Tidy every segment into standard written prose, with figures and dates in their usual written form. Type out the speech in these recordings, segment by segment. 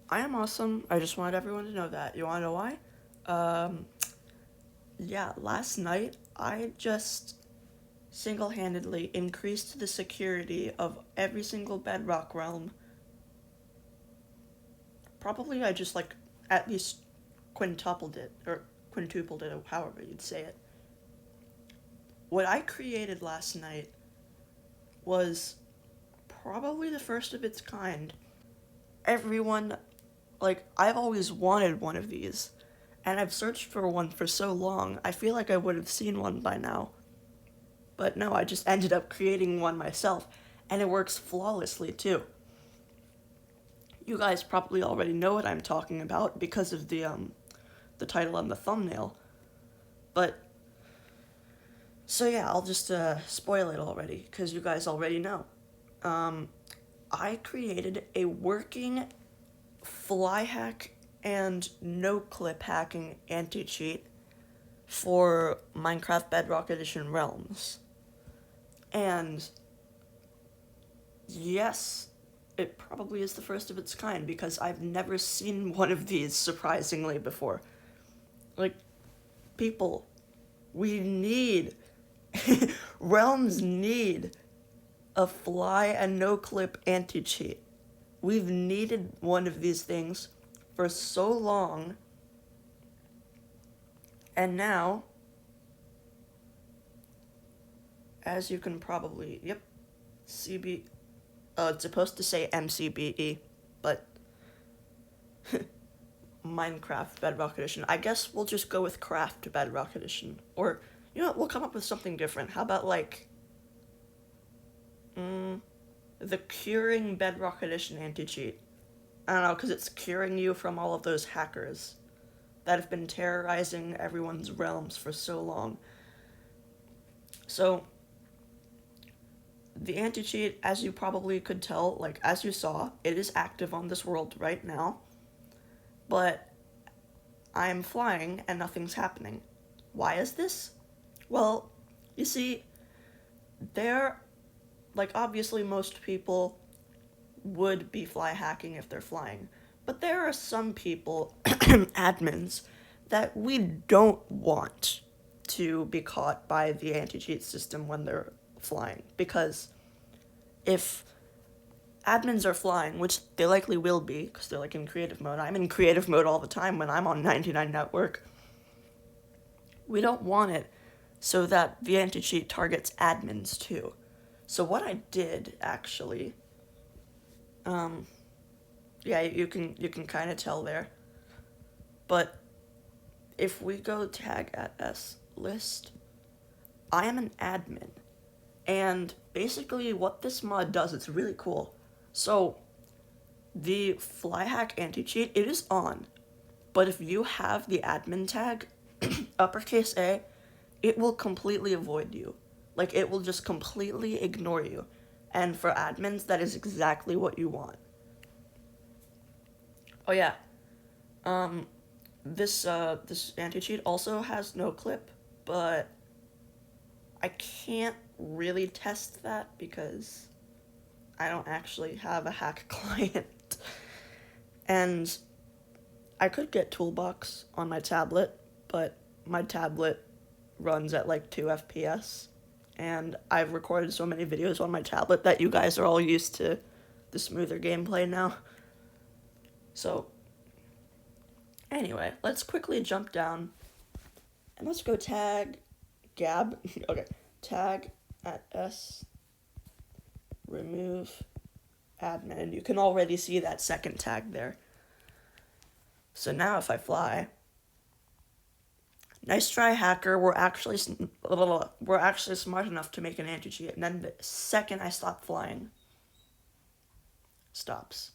I am awesome. I just wanted everyone to know that. You wanna know why? Um, yeah, last night I just single-handedly increased the security of every single Bedrock realm. Probably I just like at least quintupled it or quintupled it, or however you'd say it. What I created last night was probably the first of its kind. Everyone, like, I've always wanted one of these, and I've searched for one for so long, I feel like I would have seen one by now. But no, I just ended up creating one myself, and it works flawlessly too. You guys probably already know what I'm talking about because of the title on the thumbnail. But so yeah, I'll just spoil it already because you guys already know. Um, I created a working fly hack and no clip hacking anti cheat for Minecraft Bedrock Edition Realms. And yes, it probably is the first of its kind because I've never seen one of these surprisingly before. Like, people, we need, Realms need a fly and no clip anti cheat. We've needed one of these things for so long, and now, as you can probably, yep, CB, it's supposed to say MCBE, but Minecraft Bedrock Edition. I guess we'll just go with Craft Bedrock Edition. Or, you know what, we'll come up with something different. How about, like, the Curing Bedrock Edition anti-cheat? I don't know, because it's curing you from all of those hackers that have been terrorizing everyone's realms for so long. So, the anti-cheat, as you probably could tell, like, as you saw, it is active on this world right now, but I'm flying and nothing's happening. Why is this? Well, you see, there, like, obviously most people would be fly hacking if they're flying, but there are some people, admins, that we don't want to be caught by the anti-cheat system when they're flying, because if admins are flying, which they likely will be, because they're like in creative mode. I'm in creative mode all the time when I'm on 99 network. We don't want it so that the anti-cheat targets admins too. So what I did actually, yeah, you can kind of tell there. But if we go tag at s list, I am an admin, and basically what this mod does, it's really cool. So the fly hack anti cheat, it is on, but if you have the admin tag, uppercase A, it will completely avoid you. Like, it will just completely ignore you. And for admins, that is exactly what you want. Oh yeah, this anti cheat also has no clip, but I can't really test that because I don't actually have a hack client. And I could get Toolbox on my tablet, but my tablet runs at like 2 FPS. And I've recorded so many videos on my tablet that you guys are all used to the smoother gameplay now. So, anyway, let's quickly jump down and let's go tag Gab. Okay, tag at S, remove admin. And you can already see that second tag there. So now if I fly, nice try, hacker. We're actually smart enough to make an anti-cheat. And then the second I stop flying, stops.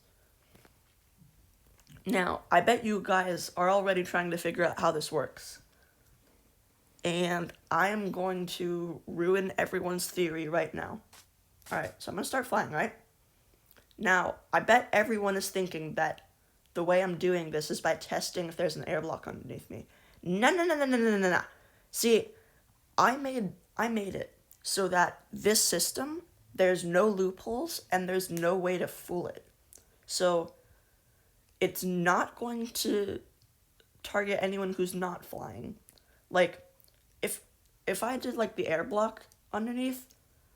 Now, I bet you guys are already trying to figure out how this works. And I am going to ruin everyone's theory right now. Alright, so I'm going to start flying, right? Now, I bet everyone is thinking that the way I'm doing this is by testing if there's an air block underneath me. No, no, no, no, no, no, no, no. See, I made it so that this system, there's no loopholes and there's no way to fool it. So it's not going to target anyone who's not flying. Like, if I did, like, the air block underneath,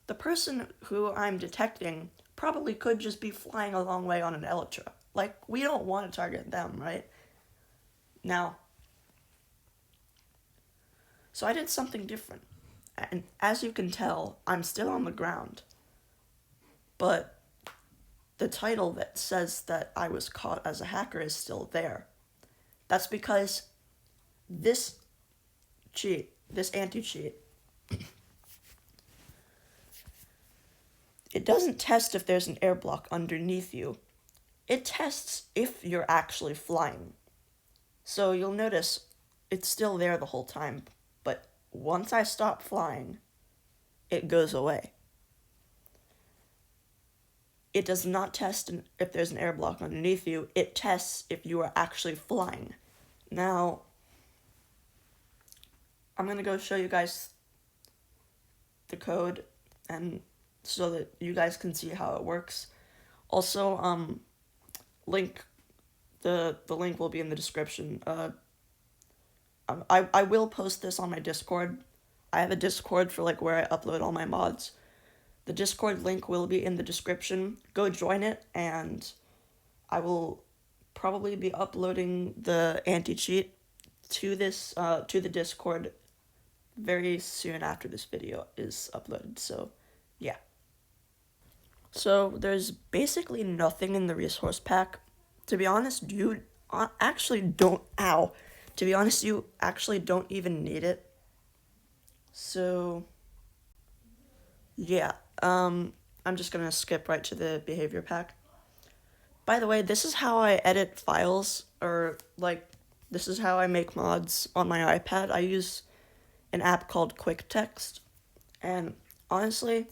the person who I'm detecting probably could just be flying a long way on an Elytra. Like, we don't want to target them, right? Now, so I did something different. And as you can tell, I'm still on the ground. But the title that says that I was caught as a hacker is still there. That's because this cheat, this anti-cheat, it doesn't test if there's an air block underneath you. It tests if you're actually flying. So you'll notice it's still there the whole time, but once I stop flying, it goes away. It does not test if there's an air block underneath you. It tests if you are actually flying. Now, I'm going to go show you guys the code, and so that you guys can see how it works. Also, the link will be in the description. I will post this on my Discord. I have a Discord for, like, where I upload all my mods. The Discord link will be in the description. Go join it, and I will probably be uploading the anti-cheat to the Discord very soon after this video is uploaded. So, yeah. So, there's basically nothing in the resource pack. To be honest, you actually don't... Ow. To be honest, you actually don't even need it. So, yeah. I'm just gonna skip right to the behavior pack. By the way, this is how I edit files, or, like, this is how I make mods on my iPad. I use an app called QuickText, and honestly,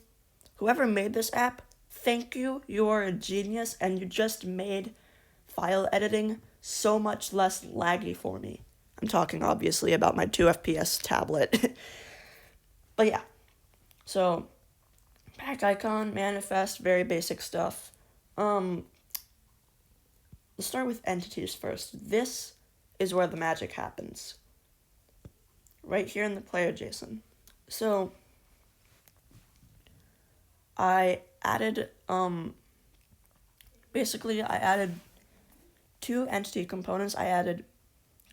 whoever made this app, thank you. You are a genius, and you just made file editing so much less laggy for me. I'm talking, obviously, about my 2 FPS tablet. But yeah, so pack icon, manifest, very basic stuff. Let's start with entities first. This is where the magic happens. Right here in the player JSON. So, I added, basically, I added 2 entity components. I added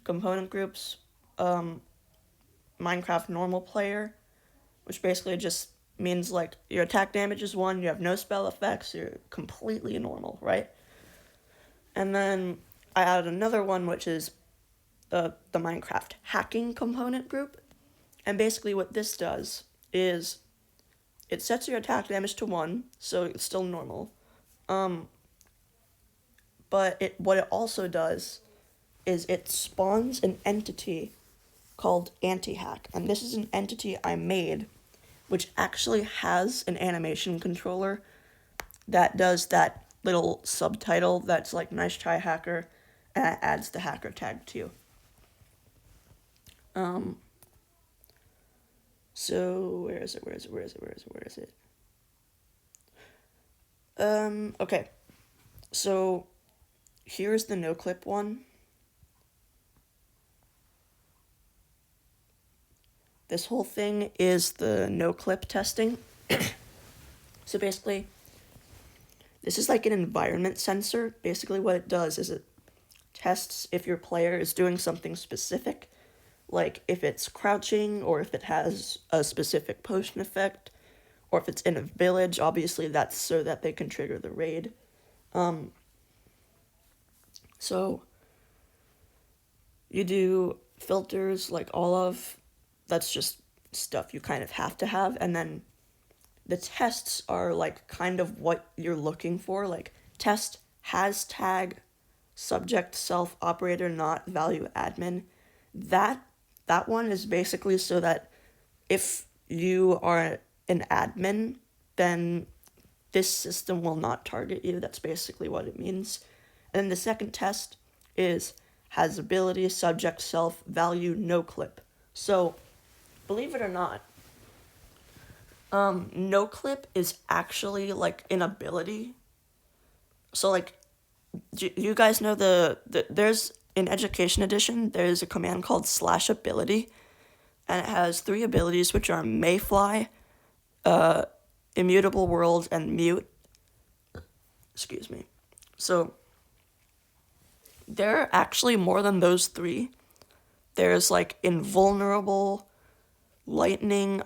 component groups, Minecraft normal player, which basically just means, like, your attack damage is 1, you have no spell effects, you're completely normal, right? And then I added another one, which is the Minecraft hacking component group. And basically what this does is it sets your attack damage to 1, so it's still normal. But what it also does is it spawns an entity called Anti-Hack. And this is an entity I made, which actually has an animation controller that does that little subtitle that's like, nice try, hacker, and it adds the hacker tag too. So, where is it? Okay. So, here's the no-clip one. This whole thing is the no-clip testing. So basically, this is like an environment sensor. Basically what it does is it tests if your player is doing something specific, like if it's crouching, or if it has a specific potion effect, or if it's in a village. Obviously that's so that they can trigger the raid. So you do filters like all of, that's just stuff you kind of have to have, and then the tests are like kind of what you're looking for, like test has tag, subject self operator not value admin. That one is basically so that if you are an admin, then this system will not target you. That's basically what it means. And then the second test is has ability subject self value no clip. So believe it or not, no clip is actually like an ability. So like do you guys know there's in Education Edition, there's a command called /ability, and it has 3 abilities, which are Mayfly, Immutable World, and Mute. Excuse me. So, there are actually more than those 3. There's, like, Invulnerable, Lightning,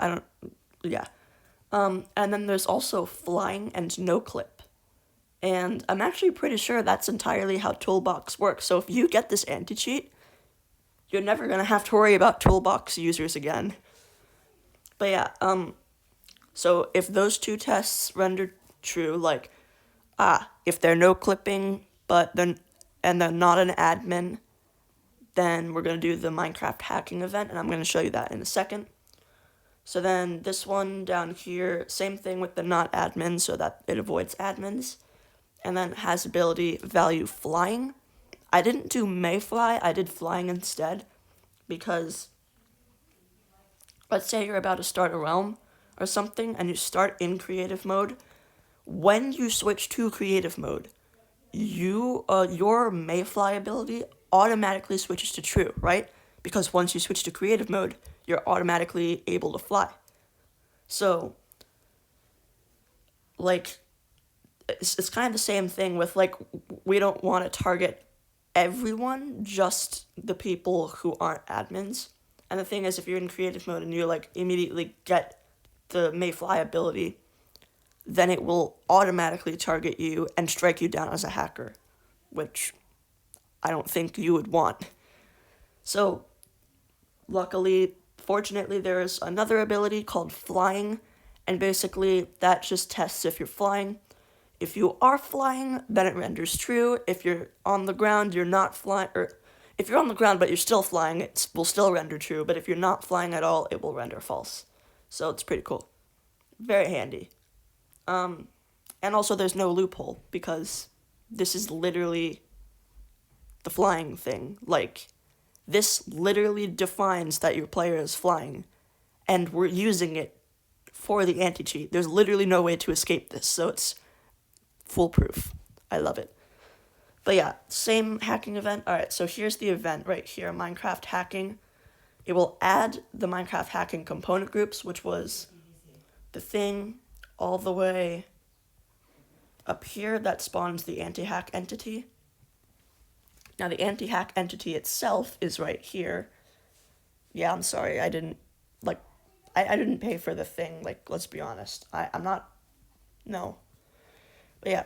yeah. And then there's also Flying and No Clip. And I'm actually pretty sure that's entirely how Toolbox works. So if you get this anti-cheat, you're never gonna have to worry about Toolbox users again. But yeah, so if those 2 tests render true, like, if they're no clipping, and they're not an admin, then we're gonna do the Minecraft hacking event, and I'm gonna show you that in a second. So then this one down here, same thing with the not admin, so that it avoids admins. And then has ability value Flying. I didn't do Mayfly, I did Flying instead, because let's say you're about to start a realm or something, and you start in creative mode. When you switch to creative mode, your Mayfly ability automatically switches to true, right? Because once you switch to creative mode, you're automatically able to fly. So, like, it's kind of the same thing with, like, we don't want to target everyone, just the people who aren't admins. And the thing is, if you're in creative mode and you, like, immediately get the Mayfly ability, then it will automatically target you and strike you down as a hacker, which I don't think you would want. So, fortunately, there's another ability called Flying, and basically that just tests if you're flying. If you are flying, then it renders true. If you're on the ground, you're not flying, or if you're on the ground but you're still flying, it will still render true, but if you're not flying at all, it will render false. So it's pretty cool. Very handy. And also there's no loophole, because this is literally the flying thing. Like, this literally defines that your player is flying, and we're using it for the anti-cheat. There's literally no way to escape this, so it's foolproof. I love it. But yeah, same hacking event. Alright, so here's the event right here, Minecraft hacking. It will add the Minecraft hacking component groups, which was the thing all the way up here that spawns the anti-hack entity. Now the anti-hack entity itself is right here. Yeah, I'm sorry, I didn't pay for the thing, like, let's be honest. I'm not, no. But yeah,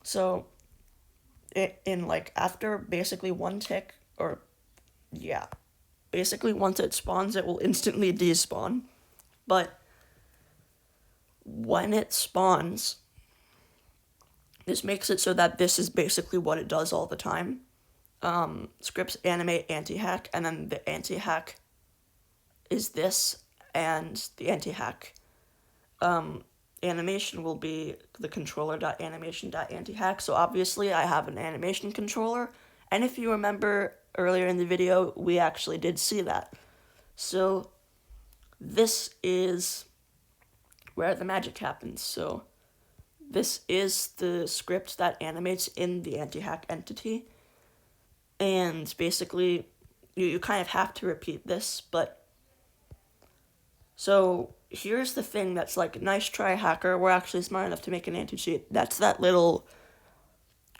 so, in, like, after basically 1 tick, or, yeah, basically once it spawns, it will instantly despawn. But when it spawns, this makes it so that this is basically what it does all the time. Scripts animate anti-hack, and then the anti-hack is this, and the anti-hack animation will be the controller.animation.antihack. So obviously I have an animation controller, and if you remember earlier in the video, we actually did see that. So this is where the magic happens. So this is the script that animates in the anti-hack entity, and basically you kind of have to repeat this, but so here's the thing that's like, nice try, hacker, we're actually smart enough to make an anti-cheat. That's that little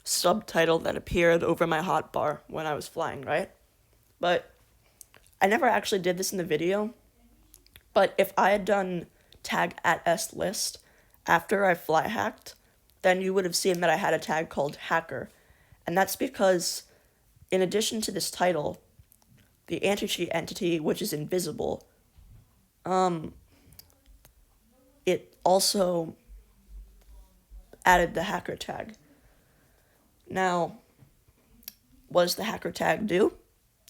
subtitle that appeared over my hotbar when I was flying, right? But I never actually did this in the video, but if I had done tag @slist after I fly hacked, then you would have seen that I had a tag called hacker. And that's because, in addition to this title, the anti-cheat entity, which is invisible, it also added the hacker tag. Now, what does the hacker tag do?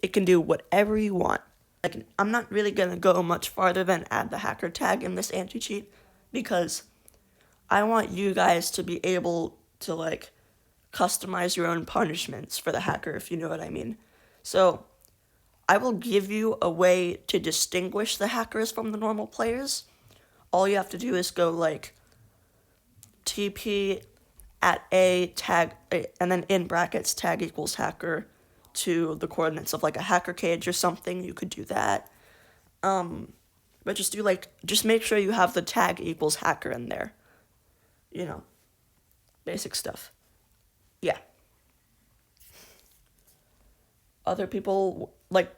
It can do whatever you want. Like, I'm not really going to go much farther than add the hacker tag in this anti-cheat, because I want you guys to be able to, like, customize your own punishments for the hacker, if you know what I mean. So, I will give you a way to distinguish the hackers from the normal players. All you have to do is go, like, TP at A tag, and then in brackets tag equals hacker to the coordinates of like a hacker cage or something. You could do that. But just do like, just make sure you have the tag equals hacker in there. You know, basic stuff. Yeah. Other people, like,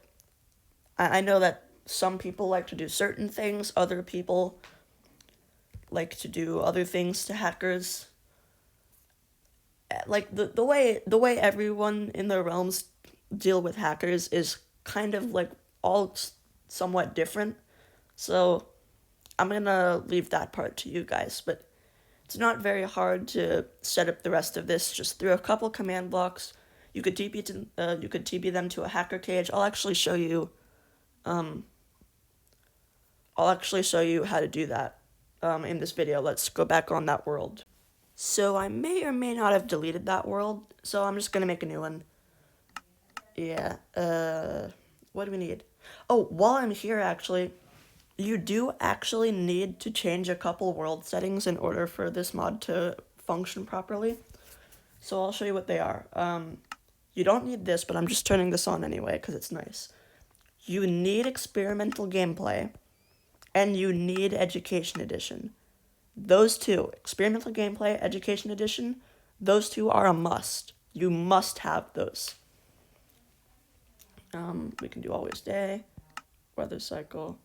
I know that some people like to do certain things, other people like to do other things to hackers. Like, the way everyone in the realms deal with hackers is kind of like all somewhat different. So I'm gonna leave that part to you guys, but it's not very hard to set up the rest of this. Just through a couple command blocks, you could TP them to a hacker cage. I'll actually show you how to do that in this video. Let's go back on that world. So I may or may not have deleted that world, so I'm just gonna make a new one. Yeah, what do we need? Oh, while I'm here, actually, you do actually need to change a couple world settings in order for this mod to function properly. So I'll show you what they are. You don't need this, but I'm just turning this on anyway because it's nice. You need experimental gameplay, and you need education edition. Those two, experimental gameplay, education edition, those two are a must. You must have those. We can do always day, weather cycle,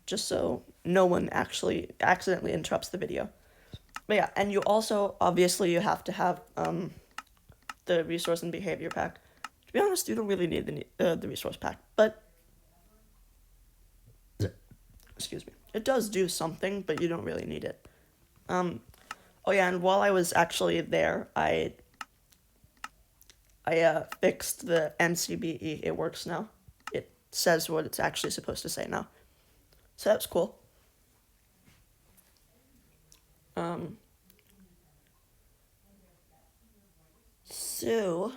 just so no one actually accidentally interrupts the video. But yeah, and you also, obviously, you have to have the resource and behavior pack. To be honest, you don't really need the resource pack, but excuse me, it does do something, but you don't really need it. Oh yeah, and while I was actually there, I fixed the NCBE. It works now. It says what it's actually supposed to say now. So that's cool. So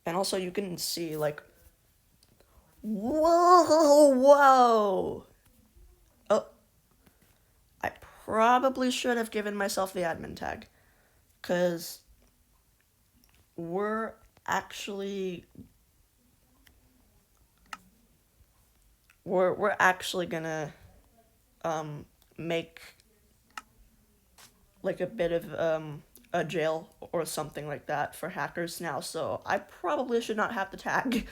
and also you can see like, whoa. Oh, I probably should have given myself the admin tag, because we're actually gonna make like a bit of a jail or something like that for hackers now, so I probably should not have the tag.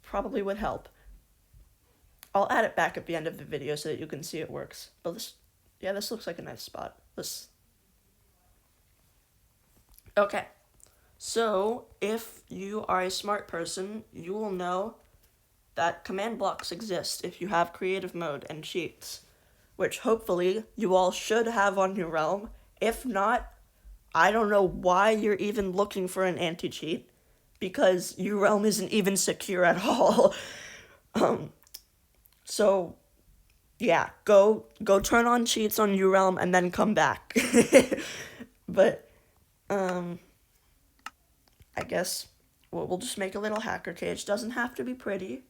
Probably would help. I'll add it back at the end of the video so that you can see it works. But this looks like a nice spot. Okay. So, if you are a smart person, you will know that command blocks exist if you have creative mode and cheats, which hopefully you all should have on your realm. If not, I don't know why you're even looking for an anti-cheat, because your realm isn't even secure at all. So yeah, go turn on cheats on your realm and then come back. But I guess we'll just make a little hacker cage. Doesn't have to be pretty.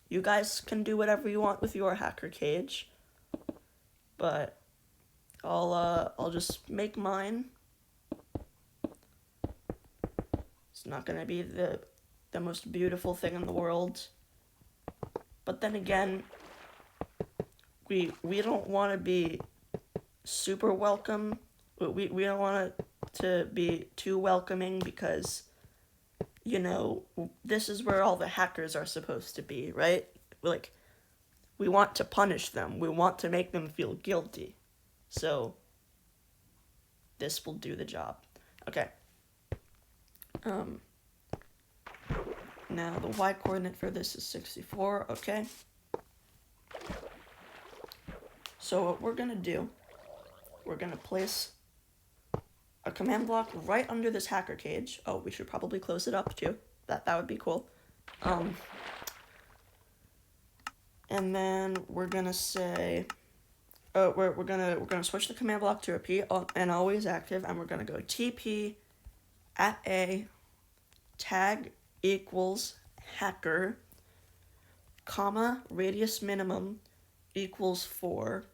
You guys can do whatever you want with your hacker cage. But I'll just make mine. It's not gonna be the most beautiful thing in the world. But then again, we don't want to be super welcome. We don't want it to be too welcoming, because, you know, this is where all the hackers are supposed to be, right? Like, we want to punish them. We want to make them feel guilty. So this will do the job. Okay. Now the y coordinate for this is 64, okay? So what we're gonna do, we're gonna place a command block right under this hacker cage. Oh, we should probably close it up too. That would be cool. And then we're gonna say, we're gonna switch the command block to repeat and always active, and we're gonna go TP at A tag equals hacker comma, radius minimum equals 4.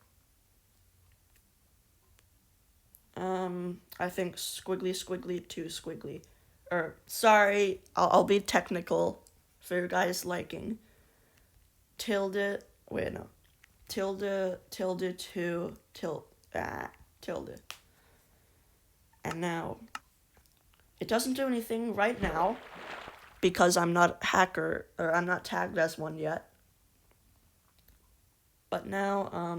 I think squiggly, squiggly, 2 squiggly. Or, sorry, I'll be technical for your guys' liking. Tilde, wait, no. Tilde, 2, tilde. And now, it doesn't do anything right now because I'm not a hacker, or I'm not tagged as one yet. But now,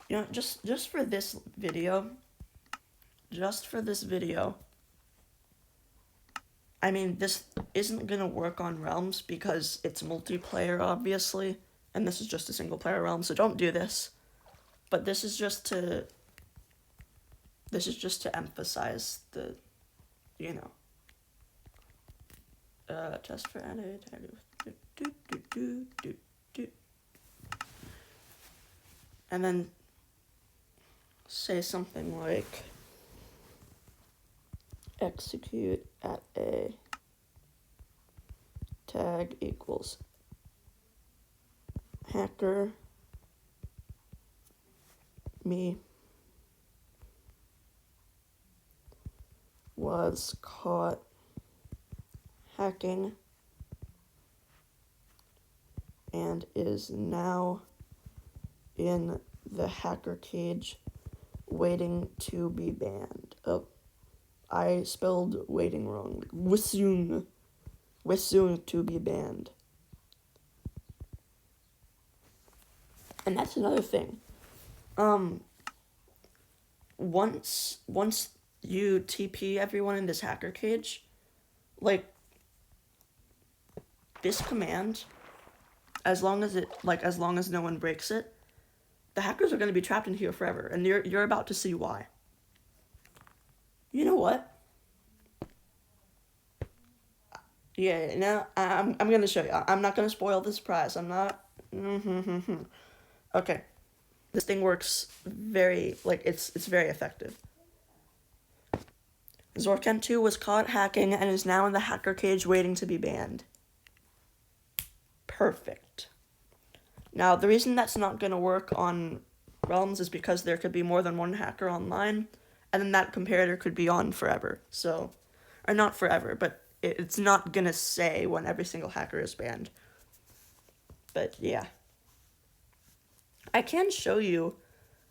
you know, just for this video, I mean, this isn't gonna work on Realms because it's multiplayer, obviously, and this is just a single player realm, so don't do this. But this is just to emphasize the, you know, test for edit, and then say something like execute at a tag equals hacker me was caught hacking and is now in the hacker cage waiting to be banned. Oh, I spelled waiting wrong. Wishing to be banned. And that's another thing. Once you TP everyone in this hacker cage, like, this command, as long as no one breaks it, the hackers are going to be trapped in here forever, and you're about to see why. You know what? Yeah, now I'm going to show you. I'm not going to spoil the surprise. I'm not. Okay. This thing works very, it's very effective. Xorkent 2 was caught hacking and is now in the hacker cage waiting to be banned. Perfect. Now, the reason that's not going to work on Realms is because there could be more than one hacker online, and then that comparator could be on forever. So, or not forever, but it's not going to say when every single hacker is banned. But, yeah. I can show you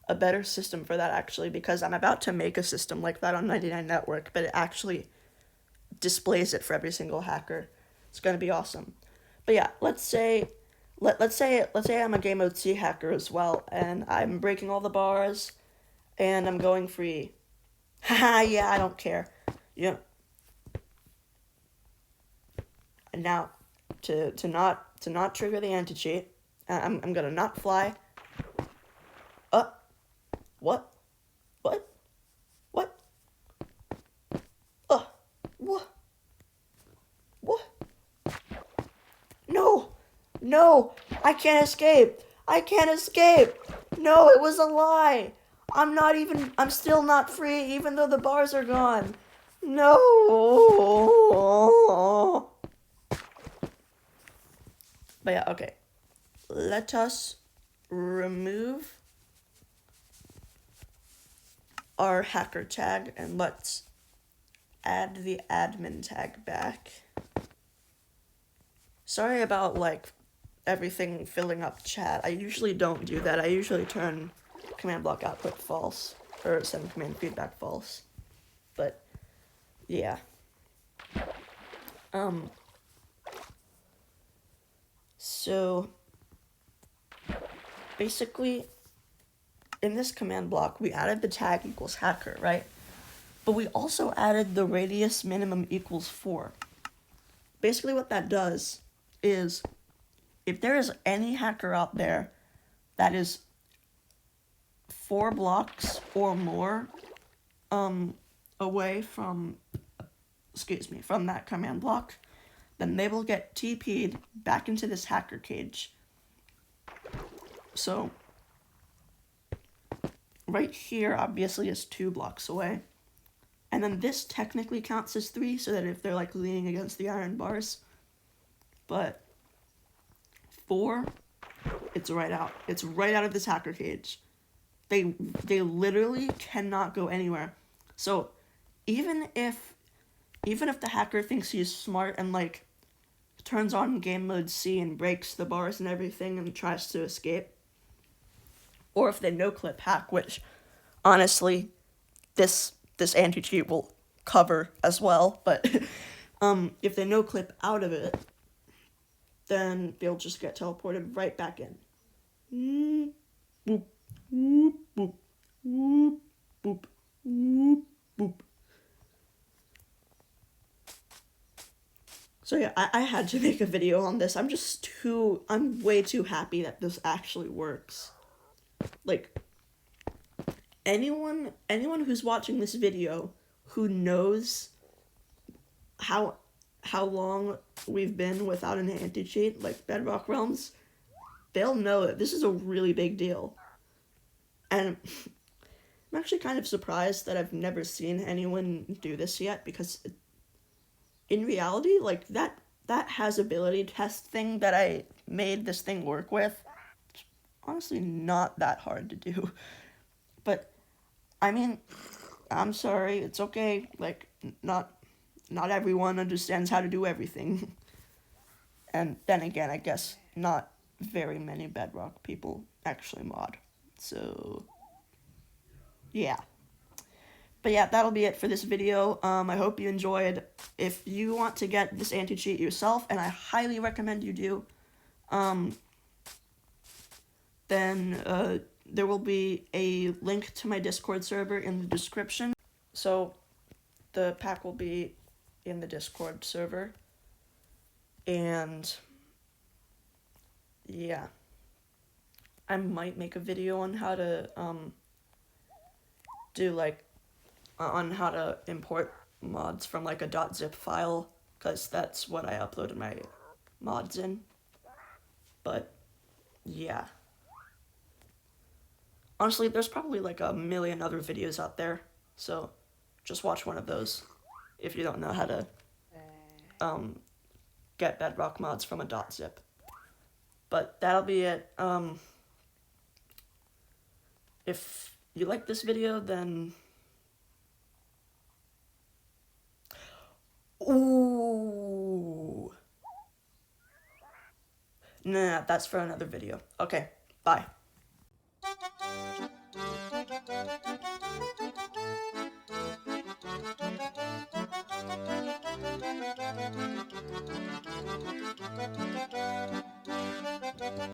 a better system for that, actually, because I'm about to make a system like that on 99 Network, but it actually displays it for every single hacker. It's going to be awesome. But yeah, let's say I'm a Game Mode C hacker as well, and I'm breaking all the bars, and I'm going free. Haha, yeah, I don't care. Yeah. And now, to not trigger the anti-cheat, I'm gonna not fly. What? What? No, I can't escape. No, it was a lie. I'm still not free, even though the bars are gone. No. But yeah, okay. Let us remove our hacker tag and let's add the admin tag back. Sorry about, everything filling up chat. I usually don't do that. I usually turn command block output false, or send command feedback false. But, yeah. So, basically, in this command block, we added the tag equals hacker, right? But we also added the radius minimum equals 4. Basically what that does is, if there is any hacker out there that is 4 blocks or more away from that command block, then they will get TP'd back into this hacker cage. So, right here obviously is 2 blocks away, And then this technically counts as 3, so that if they're like leaning against the iron bars. But 4, it's right out. It's right out of this hacker cage. They literally cannot go anywhere. So even if the hacker thinks he's smart and like turns on game mode C and breaks the bars and everything and tries to escape, or if they no-clip hack, which honestly this anti-cheat will cover as well, but if they no-clip out of it, then they'll just get teleported right back in. Boop, boop, boop, boop, boop, boop, boop. So yeah, I had to make a video on this. I'm way too happy that this actually works. Like, anyone who's watching this video who knows how long we've been without an anti-cheat, like Bedrock Realms, they'll know that this is a really big deal. And I'm actually kind of surprised that I've never seen anyone do this yet, because in reality, like, that has-ability test thing that I made this thing work with, it's honestly not that hard to do. But, I mean, I'm sorry, it's okay, like, not everyone understands how to do everything. And then again, I guess not very many Bedrock people actually mod. So, yeah. But yeah, that'll be it for this video. I hope you enjoyed. If you want to get this anti-cheat yourself, and I highly recommend you do, then there will be a link to my Discord server in the description. So the pack will be in the Discord server. And yeah, I might make a video on how to on how to import mods from like a .zip file, because that's what I uploaded my mods in. But yeah, honestly, there's probably like a million other videos out there, so just watch one of those if you don't know how to get Bedrock mods from a .zip. But that'll be it. If you like this video, then ooh. Nah, that's for another video. Okay, bye.